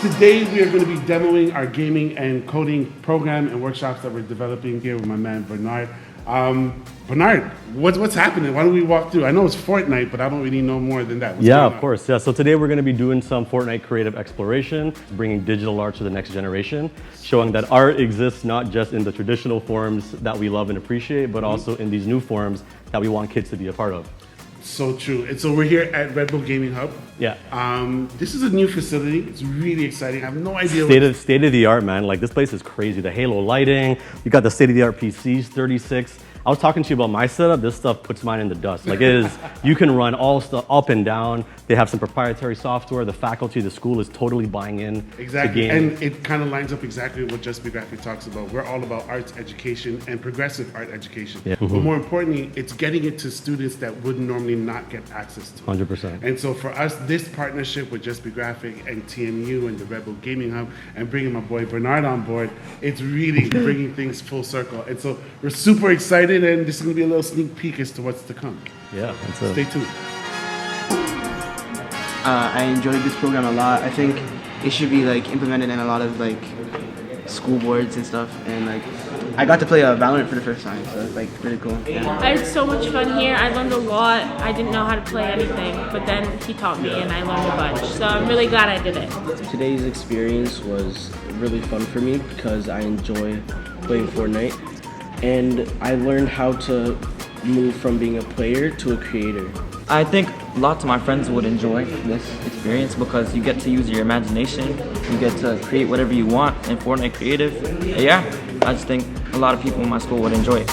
Today we are going to be demoing our gaming and coding program and workshops that we're developing here with my man Bernard. Bernard, what's happening? Why don't we walk through? I know it's Fortnite, but I don't really know more than that. What's yeah, of course. Yeah. So today we're going to be doing some Fortnite creative exploration, bringing digital art to the next generation, showing that art exists not just in the traditional forms that we love and appreciate, but also in these new forms that we want kids to be a part of. So true. And so we're here at Red Bull Gaming Hub. Yeah. This is a new facility. It's really exciting. I have no idea. State of the art, man. Like, this place is crazy. The halo lighting. You got the state of the art PCs, 36. I was talking to you about my setup. This stuff puts mine in the dust. Like, it is, you can run all stuff up and down. They have some proprietary software. The faculty, the school is totally buying in. Exactly. And it kind of lines up exactly what Just BGRAPHIC talks about. We're all about arts education and progressive art education. Yeah. But more importantly, it's getting it to students that would normally not get access to it. 100%. And so for us, this partnership with Just BGRAPHIC and TMU and the Red Bull Gaming Hub and bringing my boy Bernard on board, it's really bringing things full circle. And so we're super excited, and this is going to be a little sneak peek as to what's to come. Yeah. Stay tuned. I enjoyed this program a lot. I think it should be like implemented in a lot of like school boards and stuff. And like I got to play Valorant for the first time, so it's like really cool. Yeah. I had so much fun here. I learned a lot. I didn't know how to play anything, but then he taught me and I learned a bunch. So I'm really glad I did it. Today's experience was really fun for me because I enjoy playing Fortnite, and I learned how to move from being a player to a creator. I think lots of my friends would enjoy this experience because you get to use your imagination, you get to create whatever you want in Fortnite Creative. Yeah, I just think a lot of people in my school would enjoy it.